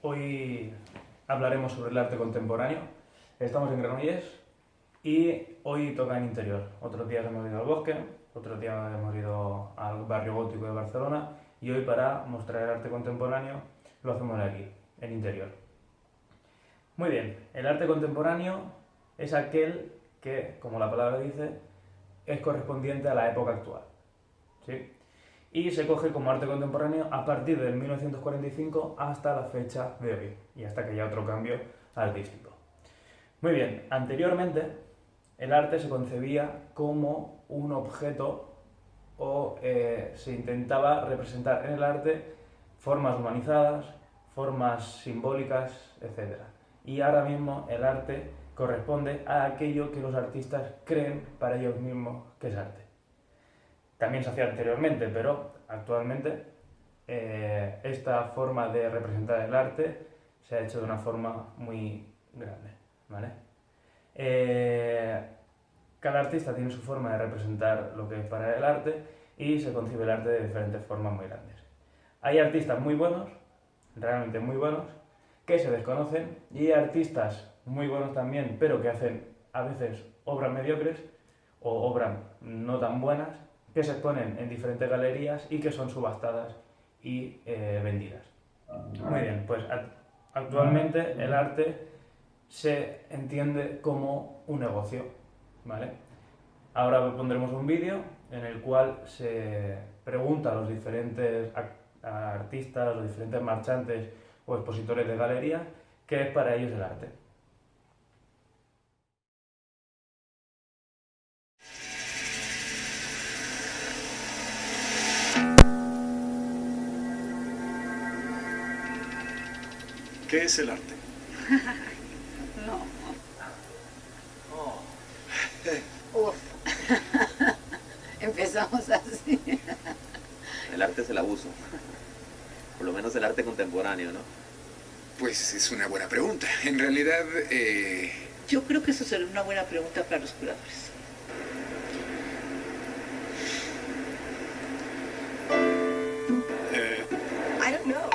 Hoy hablaremos sobre el arte contemporáneo. Estamos en Granollers y hoy toca en interior. Otros días hemos ido al bosque, otros días hemos ido al barrio gótico de Barcelona y hoy, para mostrar el arte contemporáneo, lo hacemos aquí, en interior. Muy bien, el arte contemporáneo es aquel que, como la palabra dice, es correspondiente a la época actual, ¿sí? Y se coge como arte contemporáneo a partir del 1945 hasta la fecha de hoy, y hasta que haya otro cambio artístico. Muy bien, anteriormente el arte se concebía como un objeto o se intentaba representar en el arte formas humanizadas, formas simbólicas, etc. Y ahora mismo el arte corresponde a aquello que los artistas creen para ellos mismos que es arte. También se hacía anteriormente, pero actualmente esta forma de representar el arte se ha hecho de una forma muy grande, ¿vale? Cada artista tiene su forma de representar lo que es para el arte y se concibe el arte de diferentes formas muy grandes. Hay artistas muy buenos, realmente muy buenos, que se desconocen, y hay artistas muy buenos también, pero que hacen a veces obras mediocres o obras no tan buenas, que se exponen en diferentes galerías y que son subastadas y vendidas. Muy bien, pues actualmente el arte se entiende como un negocio, ¿vale? Ahora pondremos un vídeo en el cual se pregunta a los diferentes artistas, los diferentes marchantes o expositores de galerías qué es para ellos el arte. ¿Qué es el arte? No. Oh. Uf. Empezamos así. El arte es el abuso. Por lo menos el arte contemporáneo, ¿no? Pues es una buena pregunta. En realidad, Yo creo que eso sería una buena pregunta para los curadores. I don't know.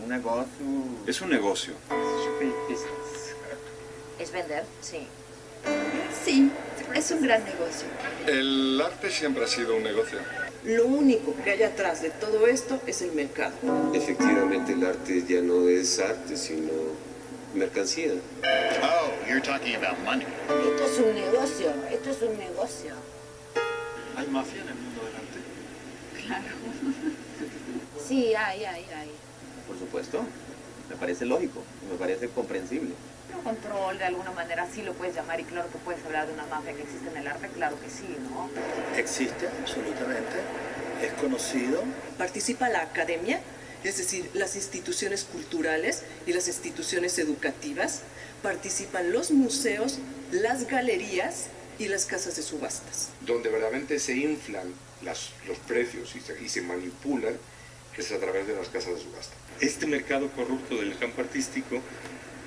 Un negocio. es un negocio. Es vender, sí. Sí, es un gran negocio. El arte siempre ha sido un negocio. Lo único que hay atrás de todo esto es el mercado. Efectivamente, el arte ya no es arte, sino mercancía. Oh, you're talking about money. Esto es un negocio, esto es un negocio. ¿Hay mafia en el mundo del arte? Claro. Sí, hay. Por supuesto. Me parece lógico y me parece comprensible. Un control, de alguna manera, sí lo puedes llamar, y claro que puedes hablar de una mafia que existe en el arte, claro que sí, ¿no? Existe, absolutamente. Es conocido. Participa la academia, es decir, las instituciones culturales y las instituciones educativas. Participan los museos, las galerías y las casas de subastas. Donde verdaderamente se inflan los precios y se manipulan es a través de las casas de subasta. Este mercado corrupto del campo artístico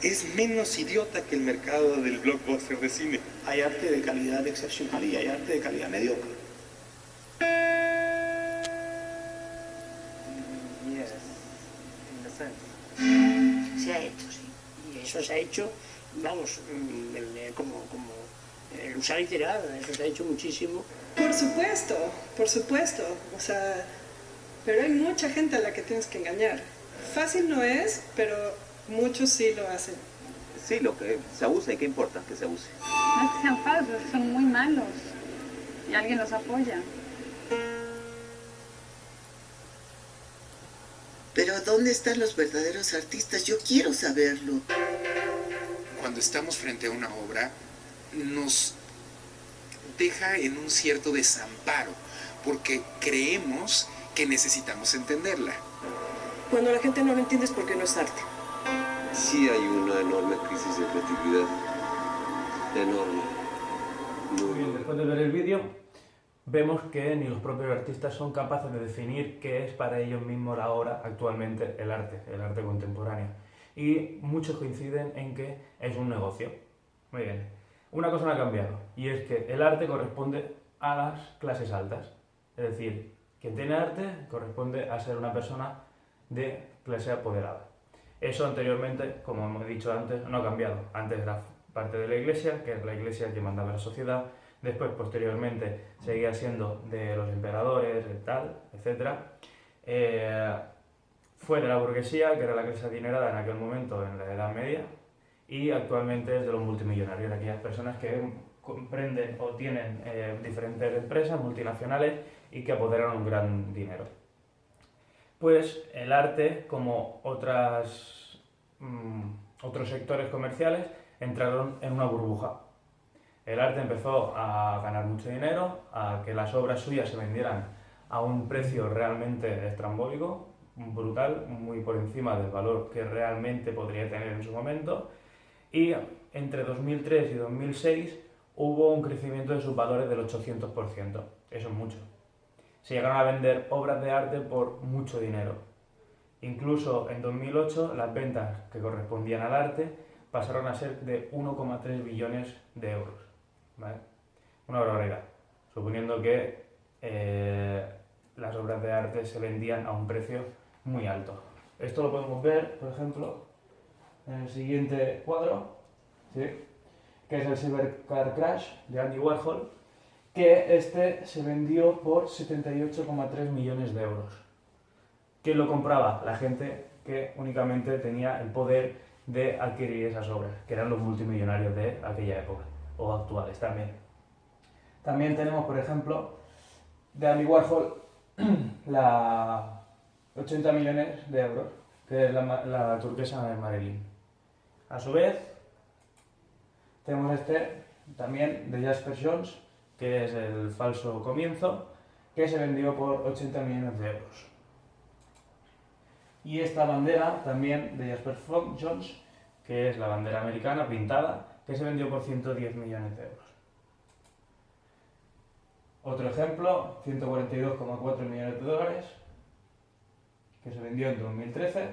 es menos idiota que el mercado del blockbuster de cine. Hay arte de calidad excepcional y hay arte de calidad mediocre. Se ha hecho, sí. Y eso se ha hecho, vamos, como el usar literal, eso se ha hecho muchísimo. Por supuesto, o sea, pero hay mucha gente a la que tienes que engañar. Fácil no es, pero muchos sí lo hacen. Sí, lo que se abuse, ¿qué importa que se abuse? No es que sean falsos, son muy malos. Y alguien los apoya. Pero ¿dónde están los verdaderos artistas? Yo quiero saberlo. Cuando estamos frente a una obra, nos deja en un cierto desamparo, porque creemos que necesitamos entenderla. Cuando la gente no lo entiende es porque no es arte. Sí hay una enorme crisis de creatividad. Enorme. Muy bien, después de ver el vídeo, vemos que ni los propios artistas son capaces de definir qué es para ellos mismos ahora, actualmente, el arte contemporáneo. Y muchos coinciden en que es un negocio. Muy bien. Una cosa no ha cambiado, y es que el arte corresponde a las clases altas. Es decir, Quien tiene arte corresponde a ser una persona de clase apoderada. Eso anteriormente, como hemos dicho antes, no ha cambiado. Antes era parte de la Iglesia, que es la Iglesia que mandaba a la sociedad. Después, posteriormente, seguía siendo de los emperadores, tal, etc. Fue de la burguesía, que era la clase adinerada en aquel momento, en la Edad Media, y actualmente es de los multimillonarios, de aquellas personas que comprenden o tienen diferentes empresas multinacionales y que apoderan un gran dinero. Pues el arte, como otros sectores comerciales, entraron en una burbuja. El arte empezó a ganar mucho dinero, a que las obras suyas se vendieran a un precio realmente estrambólico, brutal, muy por encima del valor que realmente podría tener en su momento, y entre 2003 y 2006 hubo un crecimiento de sus valores del 800%. Eso es mucho. Se llegaron a vender obras de arte por mucho dinero. Incluso en 2008 las ventas que correspondían al arte pasaron a ser de 1,3 billones de euros. ¿Vale? Una barbaridad, suponiendo que las obras de arte se vendían a un precio muy alto. Esto lo podemos ver, por ejemplo, en el siguiente cuadro, ¿sí? Que es el Silver Car Crash de Andy Warhol, que este se vendió por 78,3 millones de euros. ¿Quién lo compraba? La gente que únicamente tenía el poder de adquirir esas obras, que eran los multimillonarios de aquella época, o actuales también. También tenemos, por ejemplo, de Andy Warhol, la 80 millones de euros, que es la turquesa de Marilyn. A su vez, tenemos este también de Jasper Jones, que es el falso comienzo, que se vendió por 80 millones de euros. Y esta bandera también de Jasper Jones, que es la bandera americana pintada, que se vendió por 110 millones de euros. Otro ejemplo, 142,4 millones de dólares, que se vendió en 2013.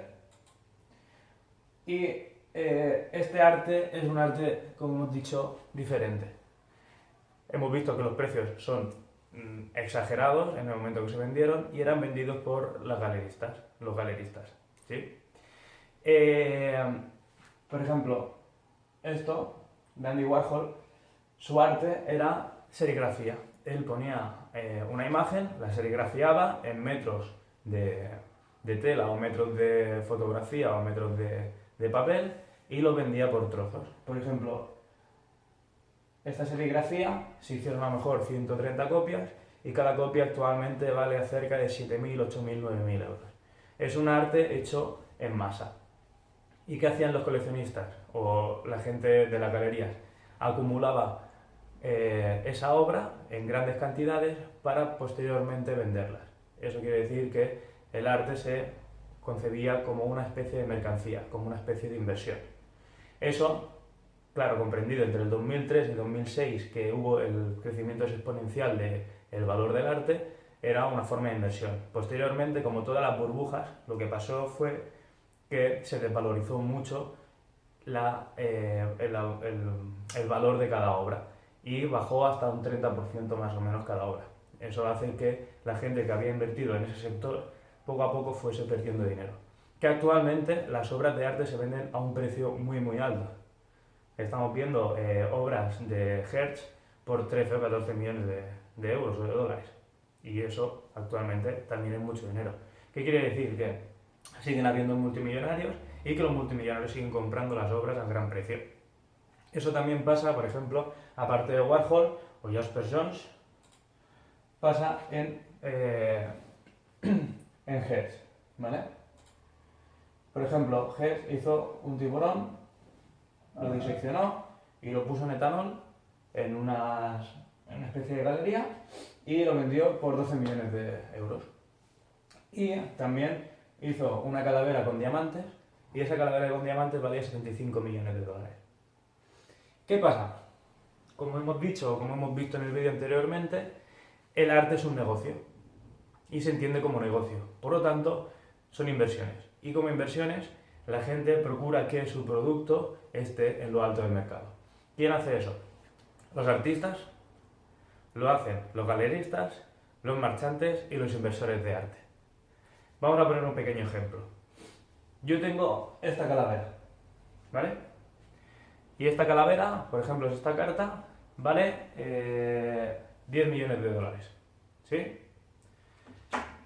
Y este arte es un arte, como hemos dicho, diferente. Hemos visto que los precios son exagerados en el momento que se vendieron y eran vendidos por los galeristas, ¿sí? Por ejemplo, esto de Andy Warhol, su arte era serigrafía. Él ponía una imagen, la serigrafiaba en metros de tela o metros de fotografía o metros de papel y lo vendía por trozos. Por ejemplo, esta serigrafía se hicieron a lo mejor 130 copias y cada copia actualmente vale cerca de 7.000, 8.000, 9.000 euros. Es un arte hecho en masa. ¿Y qué hacían los coleccionistas o la gente de las galerías? Acumulaba esa obra en grandes cantidades para posteriormente venderlas. Eso quiere decir que el arte se concebía como una especie de mercancía, como una especie de inversión. Eso, claro, comprendido entre el 2003 y 2006, que hubo el crecimiento exponencial del valor del arte, era una forma de inversión. Posteriormente, como todas las burbujas, lo que pasó fue que se desvalorizó mucho el valor de cada obra y bajó hasta un 30% más o menos cada obra. Eso hace que la gente que había invertido en ese sector poco a poco fuese perdiendo dinero. Que actualmente las obras de arte se venden a un precio muy muy alto. Estamos viendo obras de Hertz por 13 o 14 millones de euros o de dólares. Y eso actualmente también es mucho dinero. ¿Qué quiere decir? Que siguen habiendo multimillonarios y que los multimillonarios siguen comprando las obras a gran precio. Eso también pasa, por ejemplo, aparte de Warhol o Jasper Jones, pasa en Hertz, ¿vale? Por ejemplo, Hertz hizo un tiburón, lo diseccionó y lo puso en etanol en una especie de galería y lo vendió por 12 millones de euros. Y también hizo una calavera con diamantes y esa calavera con diamantes valía 75 millones de dólares. ¿Qué pasa? Como hemos dicho, como hemos visto en el vídeo anteriormente, el arte es un negocio y se entiende como negocio. Por lo tanto, son inversiones. Y como inversiones, la gente procura que su producto esté en lo alto del mercado. ¿Quién hace eso? Los artistas, lo hacen los galeristas, los marchantes y los inversores de arte. Vamos a poner un pequeño ejemplo. Yo tengo esta calavera, ¿vale? Y esta calavera, por ejemplo, es esta carta, vale 10 millones de dólares, ¿sí?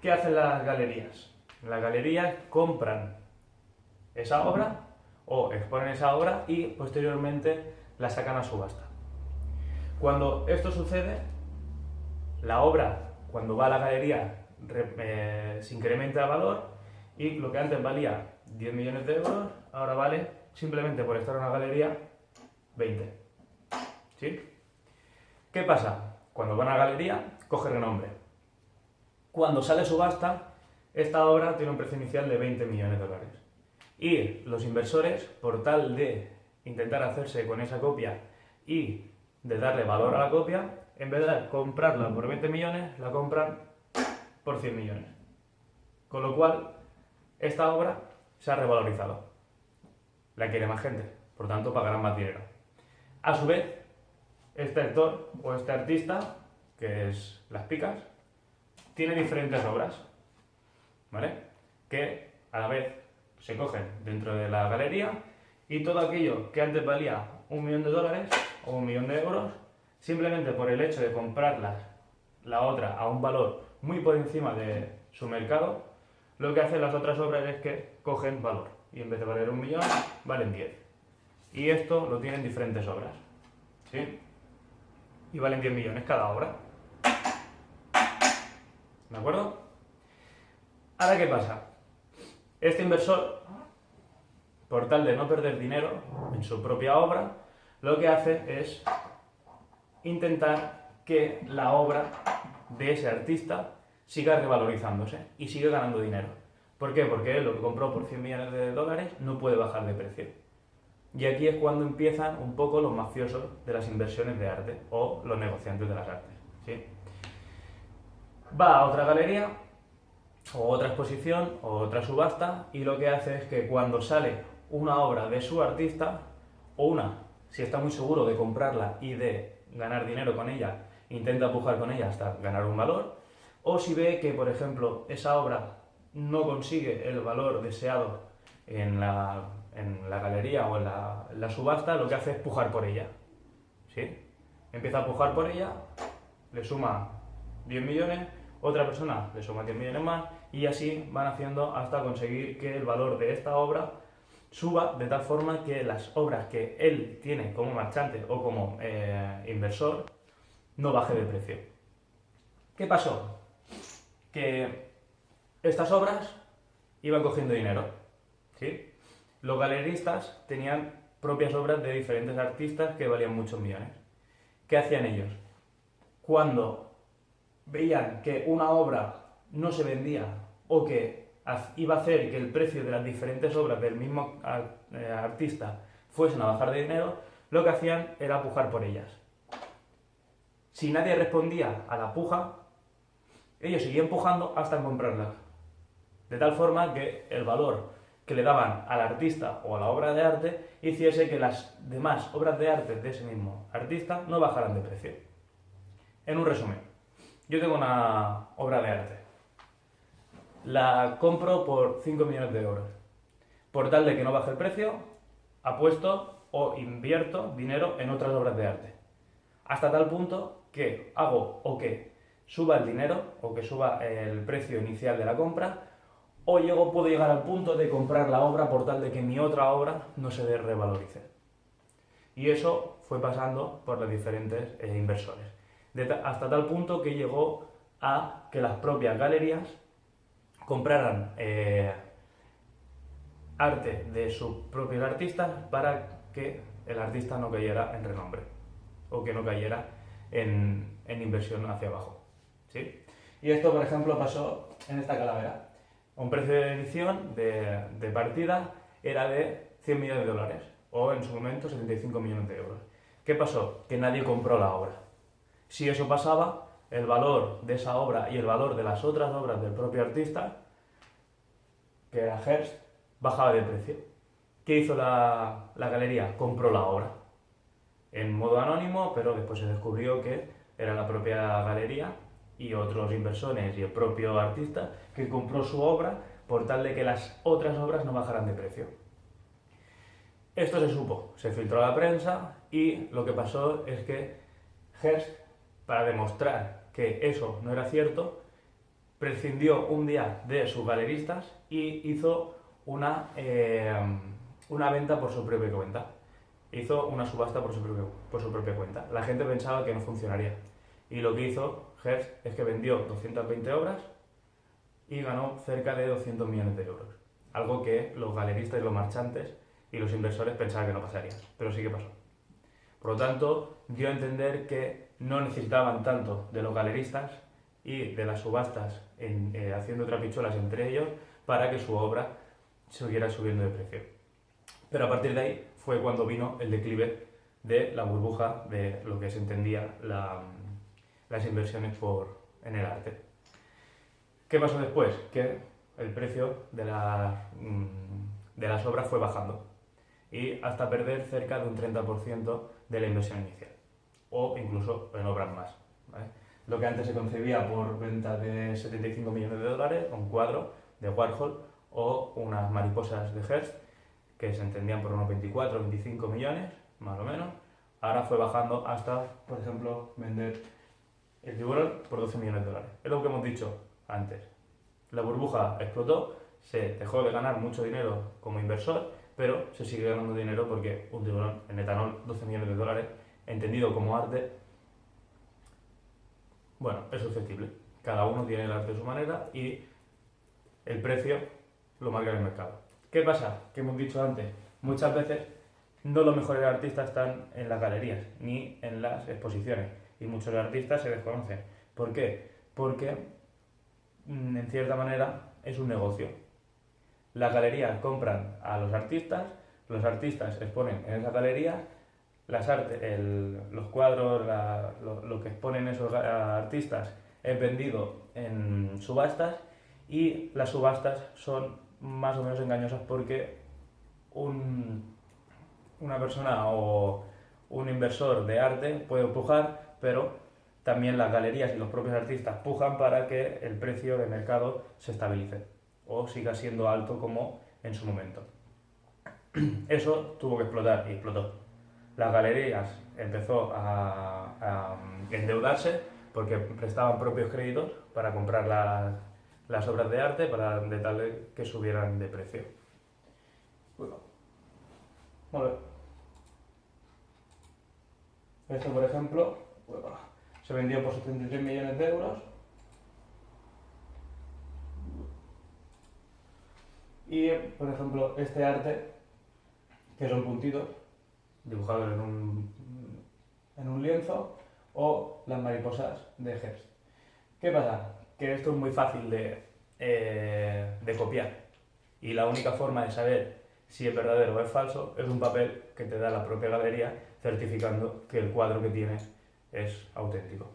¿Qué hacen las galerías? Las galerías compran esa obra o exponen esa obra y posteriormente la sacan a subasta. Cuando esto sucede, la obra, cuando va a la galería, se incrementa el valor y lo que antes valía 10 millones de euros, ahora vale, simplemente por estar en una galería, 20. ¿Sí? ¿Qué pasa? Cuando van a la galería, coge renombre. Cuando sale subasta, esta obra tiene un precio inicial de 20 millones de dólares. Y los inversores, por tal de intentar hacerse con esa copia y de darle valor a la copia, en vez de comprarla por 20 millones, la compran por 100 millones. Con lo cual, esta obra se ha revalorizado. La quiere más gente, por tanto pagarán más dinero. A su vez, este actor o este artista, que es Las Picas, tiene diferentes obras, ¿vale? Que a la vez se cogen dentro de la galería y todo aquello que antes valía 1 millón de dólares o 1 millón de euros, simplemente por el hecho de comprarla la otra a un valor muy por encima de su mercado, lo que hacen las otras obras es que cogen valor y en vez de valer 1 millón, valen 10. Y esto lo tienen diferentes obras, ¿sí? Y valen 10 millones cada obra. ¿De acuerdo? Ahora, ¿qué pasa? Este inversor, por tal de no perder dinero en su propia obra, lo que hace es intentar que la obra de ese artista siga revalorizándose y siga ganando dinero. ¿Por qué? Porque él lo que compró por 100 millones de dólares no puede bajar de precio. Y aquí es cuando empiezan un poco los mafiosos de las inversiones de arte o los negociantes de las artes, ¿sí? Va a otra galería o otra exposición o otra subasta y lo que hace es que cuando sale una obra de su artista o si está muy seguro de comprarla y de ganar dinero con ella, intenta pujar con ella hasta ganar un valor, o si ve que, por ejemplo, esa obra no consigue el valor deseado en la galería o en la subasta, lo que hace es pujar por ella, ¿sí? Empieza a pujar por ella, le suma 10 millones, otra persona le suma 10 millones más y así van haciendo hasta conseguir que el valor de esta obra suba de tal forma que las obras que él tiene como marchante o como inversor no baje de precio. ¿Qué pasó? Que estas obras iban cogiendo dinero, ¿sí? Los galeristas tenían propias obras de diferentes artistas que valían muchos millones. ¿Qué hacían ellos? Cuando veían que una obra no se vendía o que iba a hacer que el precio de las diferentes obras del mismo artista fuesen a bajar de dinero, lo que hacían era pujar por ellas. Si nadie respondía a la puja, ellos seguían pujando hasta comprarlas. De tal forma que el valor que le daban al artista o a la obra de arte hiciese que las demás obras de arte de ese mismo artista no bajaran de precio. En un resumen, yo tengo una obra de arte. La compro por 5 millones de euros. Por tal de que no baje el precio, apuesto o invierto dinero en otras obras de arte. Hasta tal punto que hago o que suba el dinero o que suba el precio inicial de la compra o puedo llegar al punto de comprar la obra por tal de que mi otra obra no se revalorice. Y eso fue pasando por los diferentes inversores. Hasta tal punto que llegó a que las propias galerías compraran arte de sus propios artistas para que el artista no cayera en renombre o que no cayera en inversión hacia abajo, ¿sí? Y esto, por ejemplo, pasó en esta calavera. Un precio de edición de partida era de 100 millones de dólares o en su momento 75 millones de euros. ¿Qué pasó? Que nadie compró la obra. Si eso pasaba, el valor de esa obra y el valor de las otras obras del propio artista, que era Hearst, bajaba de precio. ¿Qué hizo la galería? Compró la obra en modo anónimo, pero después se descubrió que era la propia galería y otros inversores y el propio artista que compró su obra por tal de que las otras obras no bajaran de precio. Esto se supo, se filtró a la prensa y lo que pasó es que Hearst, para demostrar que eso no era cierto, prescindió un día de sus galeristas y hizo una venta por su propia cuenta. Hizo una subasta por su propia cuenta. La gente pensaba que no funcionaría. Y lo que hizo Hearst es que vendió 220 obras y ganó cerca de 200 millones de euros. Algo que los galeristas y los marchantes y los inversores pensaban que no pasaría. Pero sí que pasó. Por lo tanto, dio a entender que no necesitaban tanto de los galeristas y de las subastas haciendo trapichuelas entre ellos para que su obra siguiera subiendo de precio. Pero a partir de ahí fue cuando vino el declive de la burbuja de lo que se entendía las inversiones en el arte. ¿Qué pasó después? Que el precio de las obras fue bajando y hasta perder cerca de un 30% de la inversión inicial o incluso en obras más, ¿vale? Lo que antes se concebía por venta de 75 millones de dólares, un cuadro de Warhol o unas mariposas de Hearst que se entendían por unos 24 o 25 millones, más o menos, ahora fue bajando hasta, por ejemplo, vender el tiburón por 12 millones de dólares. Es lo que hemos dicho antes. La burbuja explotó, se dejó de ganar mucho dinero como inversor, pero se sigue ganando dinero porque un tiburón en etanol, 12 millones de dólares, entendido como arte, bueno, es susceptible. Cada uno tiene el arte de su manera y el precio lo marca el mercado. ¿Qué pasa? Que hemos dicho antes, muchas veces no los mejores artistas están en las galerías ni en las exposiciones y muchos artistas se desconocen. ¿Por qué? Porque en cierta manera es un negocio. Las galerías compran a los artistas exponen en esa galería, los cuadros, lo que exponen esos artistas es vendido en subastas y las subastas son más o menos engañosas porque una persona o un inversor de arte puede empujar, pero también las galerías y los propios artistas pujan para que el precio de mercado se estabilice o siga siendo alto como en su momento. Eso tuvo que explotar y explotó. Las galerías empezó a endeudarse porque prestaban propios créditos para comprar las obras de arte de tal que subieran de precio. Bueno, esto, por ejemplo, se vendió por 73 millones de euros y, por ejemplo, este arte, que son puntitos dibujados en un lienzo, o las mariposas de Hearst. ¿Qué pasa? Que esto es muy fácil de copiar y la única forma de saber si es verdadero o es falso es un papel que te da la propia galería certificando que el cuadro que tienes es auténtico.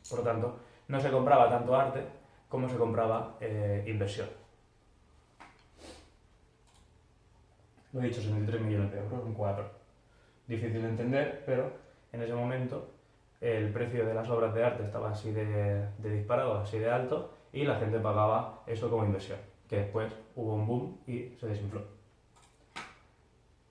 Por lo tanto, no se compraba tanto arte como se compraba inversión. Lo he dicho, 73 millones de euros, un cuadro. Difícil de entender, pero en ese momento el precio de las obras de arte estaba así de disparado, así de alto, y la gente pagaba eso como inversión, que después hubo un boom y se desinfló.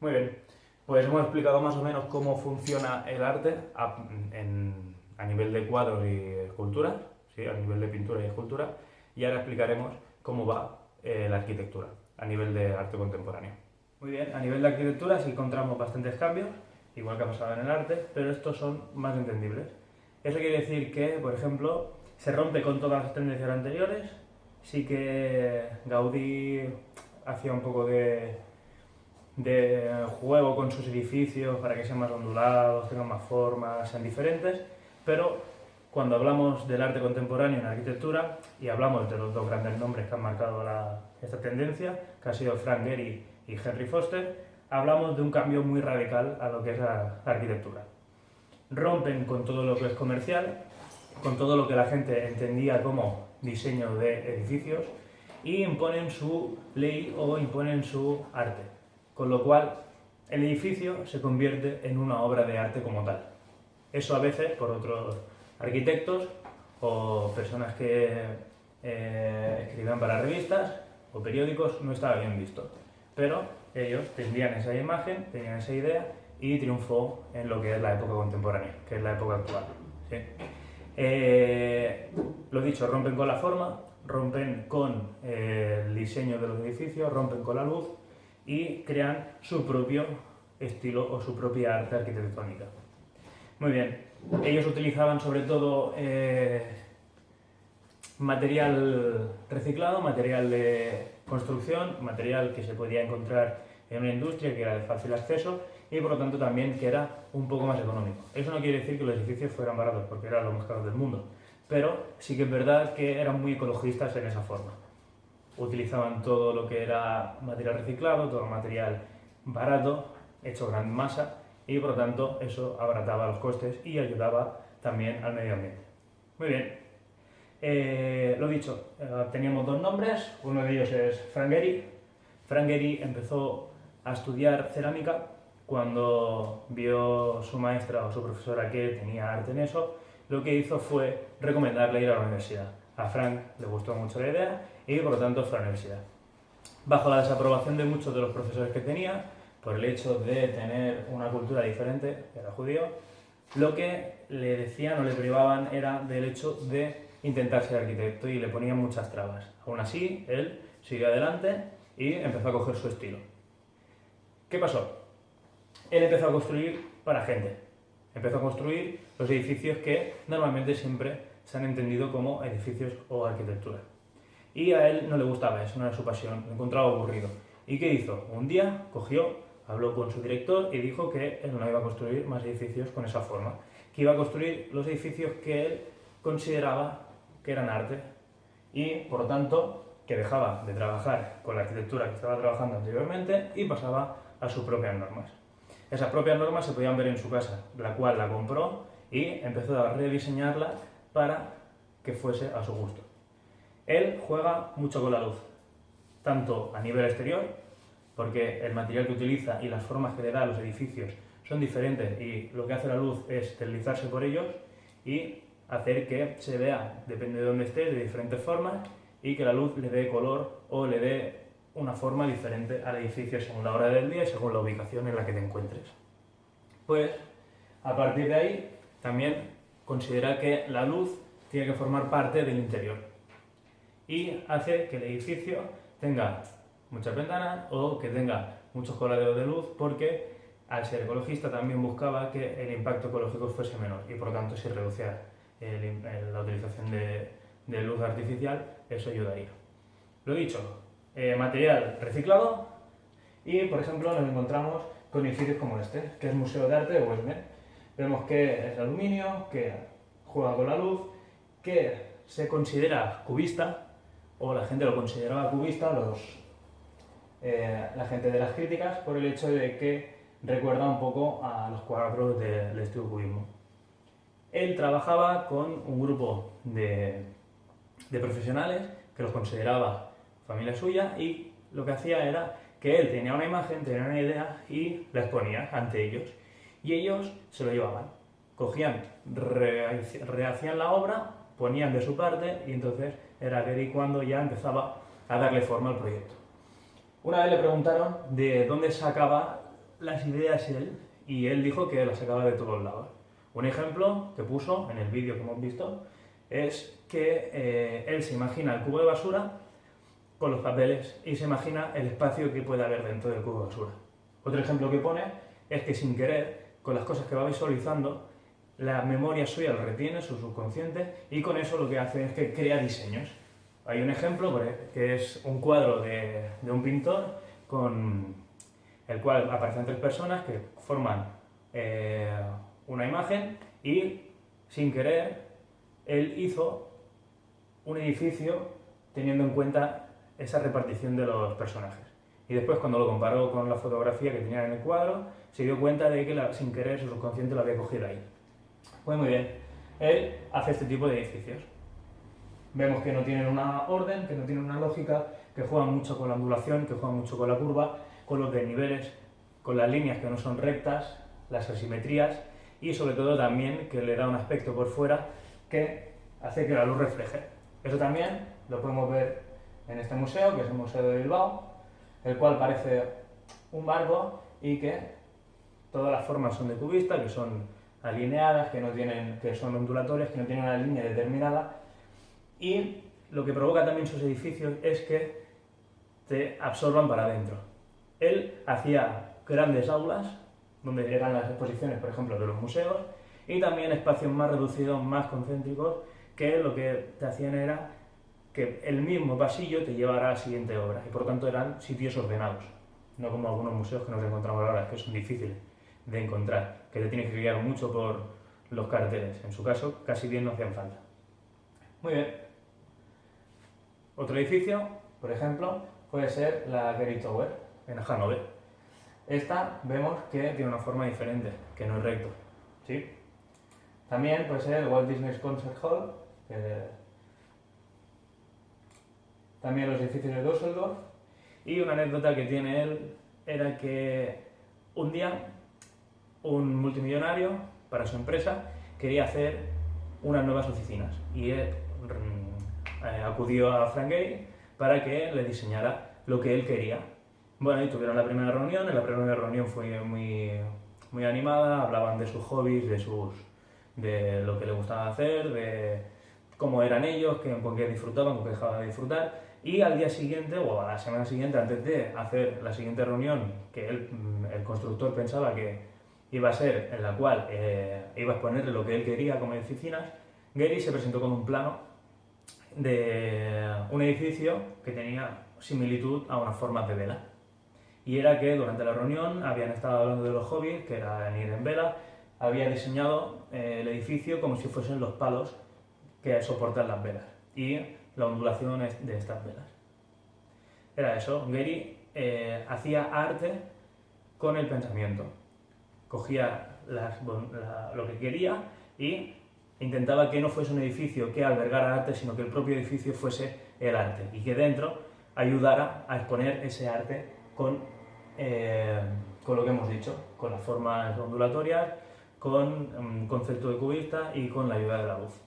Muy bien, pues hemos explicado más o menos cómo funciona el arte a nivel de cuadros y esculturas, ¿sí? A nivel de pintura y escultura, y ahora explicaremos cómo va la arquitectura a nivel de arte contemporáneo. Muy bien, a nivel de arquitectura sí encontramos bastantes cambios, igual que ha pasado en el arte, pero estos son más entendibles. Eso quiere decir que, por ejemplo, se rompe con todas las tendencias anteriores. Sí que Gaudí hacía un poco de juego con sus edificios para que sean más ondulados, tengan más formas, sean diferentes, pero cuando hablamos del arte contemporáneo en arquitectura y hablamos de los dos grandes nombres que han marcado esta tendencia, que han sido Frank Gehry y Henry Foster, hablamos de un cambio muy radical a lo que es la arquitectura. Rompen con todo lo que es comercial, con todo lo que la gente entendía como diseño de edificios y imponen su ley o imponen su arte, con lo cual el edificio se convierte en una obra de arte como tal. Eso a veces por otros arquitectos o personas que escribían para revistas o periódicos, no estaba bien visto. Pero ellos tenían esa imagen, tenían esa idea y triunfó en lo que es la época contemporánea, que es la época actual. ¿Sí? Lo dicho, rompen con la forma, rompen con el diseño de los edificios, rompen con la luz y crean su propio estilo o su propia arte arquitectónica. Muy bien, ellos utilizaban sobre todo material reciclado, material de construcción, material que se podía encontrar en una industria que era de fácil acceso y por lo tanto también que era un poco más económico. Eso no quiere decir que los edificios fueran baratos, porque eran los más caros del mundo, pero sí que es verdad que eran muy ecologistas en esa forma. Utilizaban todo lo que era material reciclado, todo material barato, hecho gran masa, y por lo tanto eso abarataba los costes y ayudaba también al medio ambiente. Muy bien, lo dicho, teníamos dos nombres, uno de ellos es Frank Gehry. Frank Gehry empezó a estudiar cerámica cuando vio su maestra o su profesora que tenía arte en eso. Lo que hizo fue recomendarle ir a la universidad. A Frank le gustó mucho la idea y por lo tanto fue a la universidad. Bajo la desaprobación de muchos de los profesores que tenía, por el hecho de tener una cultura diferente, era judío, lo que le decían o le privaban era del hecho de intentar ser arquitecto y le ponían muchas trabas. Aún así, él siguió adelante y empezó a coger su estilo. ¿Qué pasó? Él empezó a construir para gente. Empezó a construir los edificios que normalmente siempre se han entendido como edificios o arquitectura. Y a él no le gustaba eso, no era su pasión, lo encontraba aburrido. ¿Y qué hizo? Un día cogió, habló con su director y dijo que él no iba a construir más edificios con esa forma, que iba a construir los edificios que él consideraba que eran arte y, por lo tanto, que dejaba de trabajar con la arquitectura que estaba trabajando anteriormente y pasaba a sus propias normas. Esas propias normas se podían ver en su casa, la cual la compró y empezó a rediseñarla para que fuese a su gusto. Él juega mucho con la luz, tanto a nivel exterior, porque el material que utiliza y las formas que le da a los edificios son diferentes y lo que hace la luz es deslizarse por ellos y hacer que se vea, depende de dónde estés, de diferentes formas y que la luz le dé color o le dé una forma diferente al edificio según la hora del día y según la ubicación en la que te encuentres. Pues, a partir de ahí, también considera que la luz tiene que formar parte del interior y hace que el edificio tenga muchas ventanas o que tenga muchos coladeros de luz porque, al ser ecologista, también buscaba que el impacto ecológico fuese menor y, por lo tanto, si reducía la utilización de luz artificial, eso ayudaría. Lo dicho, material reciclado y, por ejemplo, nos encontramos con edificios como este, que es Museo de Arte de Westminster. Vemos que es aluminio, que juega con la luz, que se considera cubista, o la gente lo consideraba cubista, la gente de las críticas, por el hecho de que recuerda un poco a los cuadros del estilo cubismo. Él trabajaba con un grupo de profesionales que los consideraba familia suya y lo que hacía era que él tenía una imagen, tenía una idea y la exponía ante ellos. Y ellos se lo llevaban. Cogían, rehacían la obra, ponían de su parte y entonces era Gehry cuando ya empezaba a darle forma al proyecto. Una vez le preguntaron de dónde sacaba las ideas él y él dijo que las sacaba de todos lados. Un ejemplo que puso en el vídeo que hemos visto es que él se imagina el cubo de basura con los papeles y se imagina el espacio que puede haber dentro del cubo de basura. Otro ejemplo que pone es que sin querer, con las cosas que va visualizando, la memoria suya lo retiene, su subconsciente, y con eso lo que hace es que crea diseños. Hay un ejemplo que es un cuadro de un pintor con el cual aparecen tres personas que forman una imagen y, sin querer, él hizo un edificio teniendo en cuenta esa repartición de los personajes. Y después, cuando lo comparó con la fotografía que tenía en el cuadro, se dio cuenta de que sin querer su subconsciente lo había cogido ahí. Pues muy bien, él hace este tipo de edificios. Vemos que no tienen una orden, que no tienen una lógica, que juegan mucho con la ondulación, que juegan mucho con la curva, con los desniveles, con las líneas que no son rectas, las asimetrías y sobre todo también que le da un aspecto por fuera que hace que la luz refleje. Eso también lo podemos ver en este museo, que es el Museo de Bilbao, el cual parece un barco y que todas las formas son de cubista, que son alineadas, que son ondulatorias, que no tienen una línea determinada, y lo que provoca también sus edificios es que te absorban para adentro. Él hacía grandes aulas, donde eran las exposiciones, por ejemplo, de los museos, y también espacios más reducidos, más concéntricos, que lo que te hacían era que el mismo pasillo te llevara a la siguiente obra, y por tanto eran sitios ordenados, no como algunos museos que nos encontramos ahora, que son difíciles de encontrar, que te tienes que guiar mucho por los carteles. En su caso, casi bien no hacían falta. Muy bien. Otro edificio, por ejemplo, puede ser la Getty Tower, en Hannover. Esta vemos que tiene una forma diferente, que no es recto, ¿sí? También puede ser el Walt Disney Concert Hall, también los edificios de Düsseldorf. Y una anécdota que tiene él era que un día un multimillonario para su empresa quería hacer unas nuevas oficinas y él acudió a Frank Gehry para que le diseñara lo que él quería. Bueno, y tuvieron la primera reunión. En la primera reunión fue muy animada, hablaban de sus hobbies, de lo que les gustaba hacer, de cómo eran ellos, con qué disfrutaban, con qué dejaban de disfrutar. Y al día siguiente, o a la semana siguiente, antes de hacer la siguiente reunión, que el constructor pensaba que iba a ser en la cual iba a exponerle lo que él quería como oficinas, Gehry se presentó con un plano de un edificio que tenía similitud a unas formas de vela. Y era que durante la reunión habían estado hablando de los hobbies, que era ir en vela, había diseñado el edificio como si fuesen los palos que soportan las velas y la ondulación de estas velas. Era eso. Gehry hacía arte con el pensamiento. Cogía lo que quería y intentaba que no fuese un edificio que albergara arte, sino que el propio edificio fuese el arte y que dentro ayudara a exponer ese arte con lo que hemos dicho, con las formas ondulatorias, con un concepto de cubista y con la ayuda de la luz.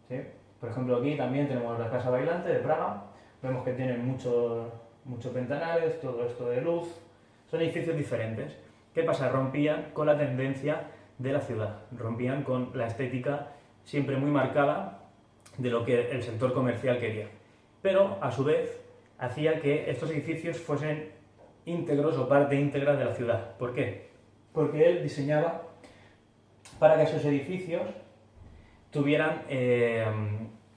¿Sí? Por ejemplo, aquí también tenemos la Casa Bailante de Praga. Vemos que tienen muchos ventanales, todo esto de luz. Son edificios diferentes. ¿Qué pasa? Rompían con la tendencia de la ciudad, rompían con la estética siempre muy marcada de lo que el sector comercial quería. Pero, a su vez, hacía que estos edificios fuesen íntegros o parte íntegra de la ciudad. ¿Por qué? Porque él diseñaba para que esos edificios tuvieran,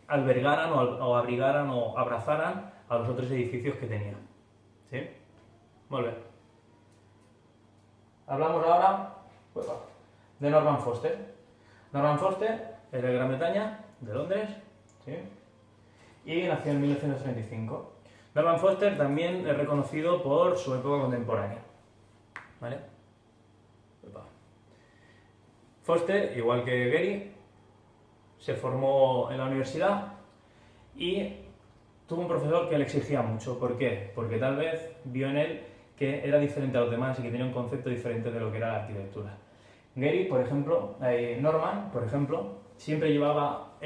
albergaran o abrigaran o abrazaran a los otros edificios que tenía. ¿Sí? Muy bien. Hablamos ahora de Norman Foster. Norman Foster es de Gran Bretaña, de Londres, ¿sí? Y nació en 1935. Norman Foster también es reconocido por su época contemporánea. ¿Vale? Foster, igual que Gehry, se formó en la universidad y tuvo un profesor que le exigía mucho. ¿Por qué? Porque tal vez vio en él que era diferente a los demás y que tenía un concepto diferente de lo que era la arquitectura. Gehry, por ejemplo, Norman, por ejemplo, siempre llevaba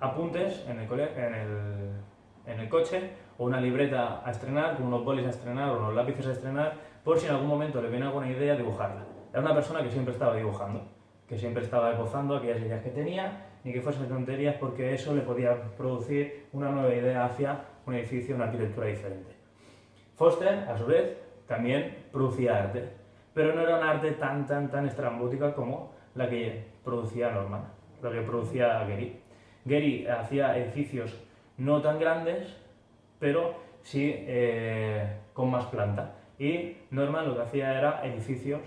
apuntes en el coche o una libreta a estrenar, con unos bolis a estrenar o unos lápices a estrenar, por si en algún momento le viene alguna idea, dibujarla. Era una persona que siempre estaba dibujando, que siempre estaba esbozando aquellas ideas que tenía, ni que fuesen tonterías, porque eso le podía producir una nueva idea hacia un edificio, una arquitectura diferente. Foster, a su vez, también producía arte, pero no era un arte tan estrambótica como la que producía Norman, la que producía Gehry. Gehry hacía edificios no tan grandes, pero sí con más planta. Y Norman lo que hacía era edificios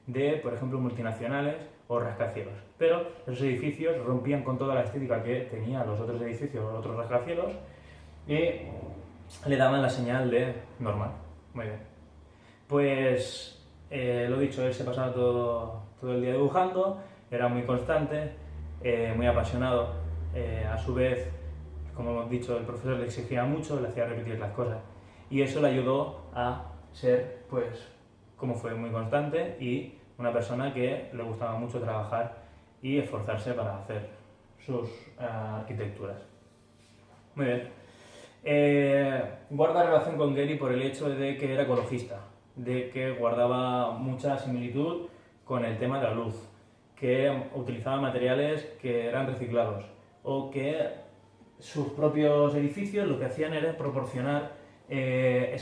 de, por ejemplo, multinacionales o rascacielos. Pero esos edificios rompían con toda la estética que tenían los otros edificios, los otros rascacielos, y le daban la señal de Norman. Muy bien. Pues lo dicho, él se pasaba todo el día dibujando, era muy constante, muy apasionado. A su vez, como hemos dicho, el profesor le exigía mucho, le hacía repetir las cosas. Y eso le ayudó a ser, pues, como fue muy constante y una persona que le gustaba mucho trabajar y esforzarse para hacer sus arquitecturas. Muy bien. Guarda relación con Gehry por el hecho de que era ecologista, de que guardaba mucha similitud con el tema de la luz, que utilizaba materiales que eran reciclados o que sus propios edificios lo que hacían era proporcionar ese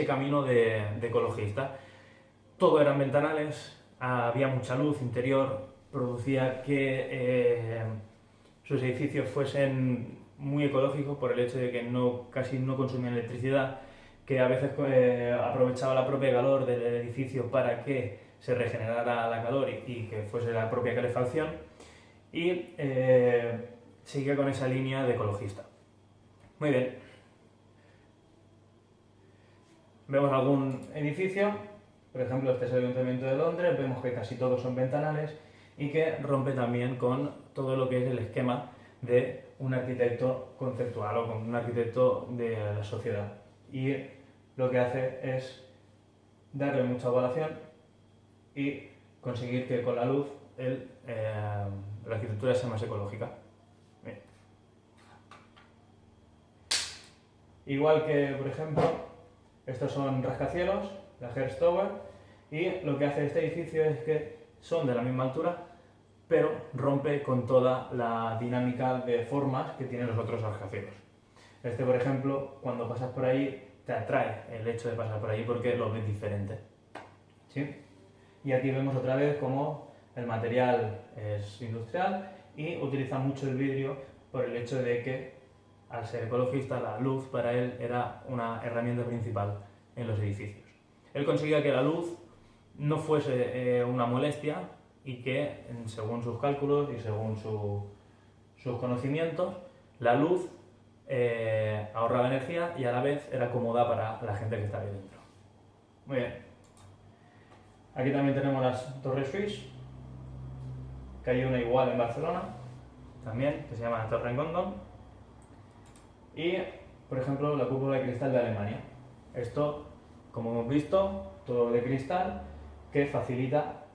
camino de ecologista. Todo eran ventanales, había mucha luz interior, producía que sus edificios fuesen muy ecológicos por el hecho de que casi no consumían electricidad, que a veces aprovechaba la propia calor del edificio para que se regenerara la calor y que fuese la propia calefacción, y seguía con esa línea de ecologista. Muy bien. Vemos algún edificio, por ejemplo este es el Ayuntamiento de Londres, vemos que casi todos son ventanales y que rompe también con todo lo que es el esquema de un arquitecto conceptual o con un arquitecto de la sociedad. Y lo que hace es darle mucha ovalación y conseguir que con la luz la arquitectura sea más ecológica. Bien. Igual que, por ejemplo, estos son rascacielos, la Hearst Tower, y lo que hace este edificio es que son de la misma altura, pero rompe con toda la dinámica de formas que tienen los otros rascacielos. Este, por ejemplo, cuando pasas por ahí, te atrae el hecho de pasar por ahí porque lo ves diferente. ¿Sí? Y aquí vemos otra vez cómo el material es industrial y utiliza mucho el vidrio por el hecho de que, al ser ecologista, la luz para él era una herramienta principal en los edificios. Él conseguía que la luz no fuese una molestia y que, según sus cálculos y según sus conocimientos, la luz ahorraba energía y a la vez era cómoda para la gente que estaba ahí dentro. Muy bien. Aquí también tenemos las Torres Suisse, que hay una igual en Barcelona, también, que se llama Torre Gondom. Y, por ejemplo, la cúpula de cristal de Alemania. Esto, como hemos visto, todo de cristal, que facilita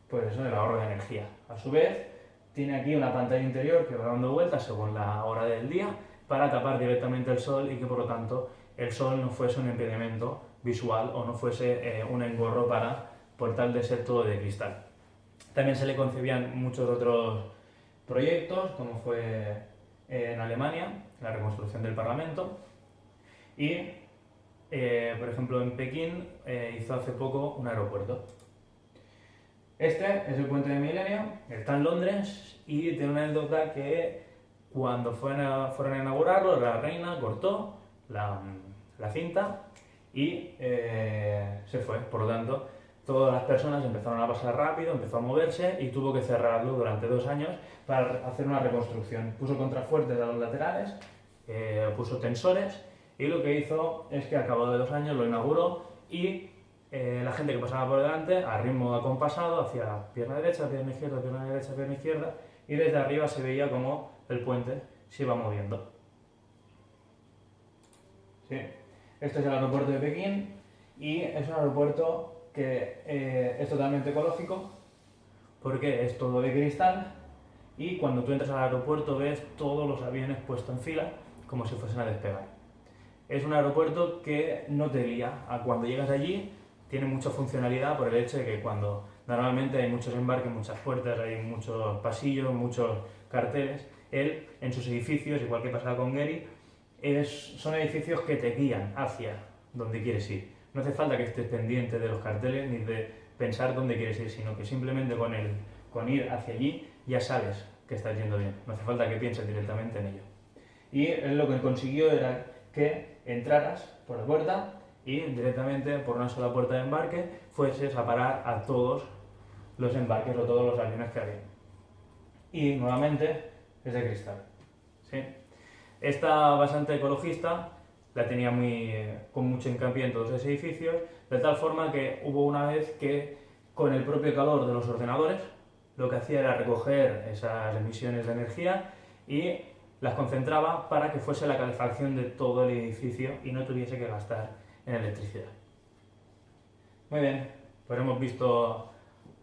pues eso, el ahorro de energía. A su vez, tiene aquí una pantalla interior que va dando vueltas según la hora del día para tapar directamente el sol y que por lo tanto el sol no fuese un impedimento visual o no fuese un engorro por tal de ser todo de cristal. También se le concebían muchos otros proyectos, como fue en Alemania, la reconstrucción del Parlamento, y por ejemplo en Pekín hizo hace poco un aeropuerto. Este es el Puente de Milenio, está en Londres y tiene una anécdota que cuando fueron a inaugurarlo, la reina cortó la cinta y se fue. Por lo tanto, todas las personas empezaron a pasar rápido, empezó a moverse y tuvo que cerrarlo durante 2 años para hacer una reconstrucción. Puso contrafuertes a los laterales, puso tensores y lo que hizo es que al cabo de 2 años lo inauguró y la gente que pasaba por delante, a ritmo acompasado, hacía pierna derecha, pierna izquierda, pierna derecha, pierna izquierda, y desde arriba se veía como el puente se iba moviendo. ¿Sí? Este es el aeropuerto de Pekín y es un aeropuerto que es totalmente ecológico porque es todo de cristal y cuando tú entras al aeropuerto ves todos los aviones puestos en fila como si fuesen a despegar. Es un aeropuerto que no te lía. Cuando llegas allí tiene mucha funcionalidad por el hecho de que cuando normalmente hay muchos embarques, muchas puertas, hay muchos pasillos, muchos carteles, él en sus edificios, igual que pasaba con Gehry, son edificios que te guían hacia donde quieres ir. No hace falta que estés pendiente de los carteles ni de pensar dónde quieres ir, sino que simplemente con ir hacia allí ya sabes que estás yendo bien. No hace falta que pienses directamente en ello. Y él lo que consiguió era que entraras por la puerta y directamente por una sola puerta de embarque fueses a parar a todos los embarques o todos los aviones que había. Y nuevamente es de cristal. ¿Sí? Esta bastante ecologista la tenía con mucho hincapié en todos los edificios, de tal forma que hubo una vez que con el propio calor de los ordenadores lo que hacía era recoger esas emisiones de energía y las concentraba para que fuese la calefacción de todo el edificio y no tuviese que gastar en electricidad. Muy bien, pues hemos visto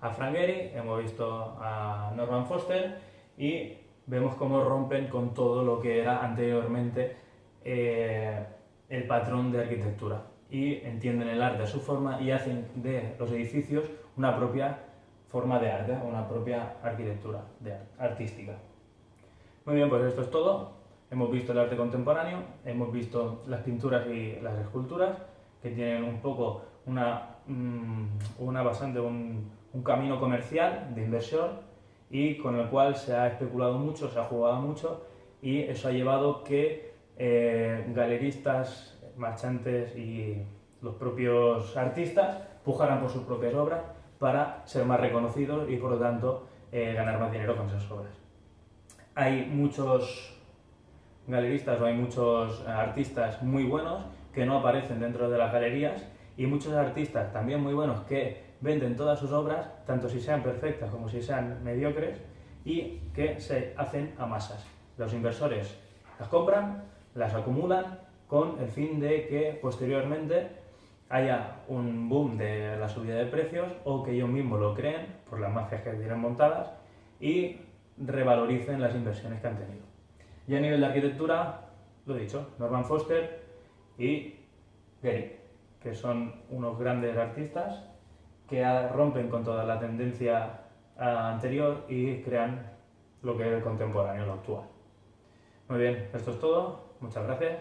a Frank Gehry, hemos visto a Norman Foster y vemos cómo rompen con todo lo que era anteriormente el patrón de arquitectura y entienden el arte a su forma y hacen de los edificios una propia forma de arte, una propia arquitectura artística. Muy bien, pues esto es todo. Hemos visto el arte contemporáneo, hemos visto las pinturas y las esculturas, que tienen un poco una basante, un camino comercial de inversión y con el cual se ha especulado mucho, se ha jugado mucho y eso ha llevado que galeristas, marchantes y los propios artistas pujaran por sus propias obras para ser más reconocidos y por lo tanto ganar más dinero con esas obras. Hay muchos galeristas o hay muchos artistas muy buenos que no aparecen dentro de las galerías y muchos artistas también muy buenos que venden todas sus obras, tanto si sean perfectas como si sean mediocres, y que se hacen a masas. Los inversores las compran, las acumulan con el fin de que posteriormente haya un boom de la subida de precios o que ellos mismos lo creen por las mafias que tienen montadas y revaloricen las inversiones que han tenido. Y a nivel de arquitectura, lo he dicho, Norman Foster y Gehry, que son unos grandes artistas que rompen con toda la tendencia anterior y crean lo que es el contemporáneo, lo actual. Muy bien, esto es todo, muchas gracias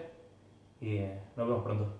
y nos vemos pronto.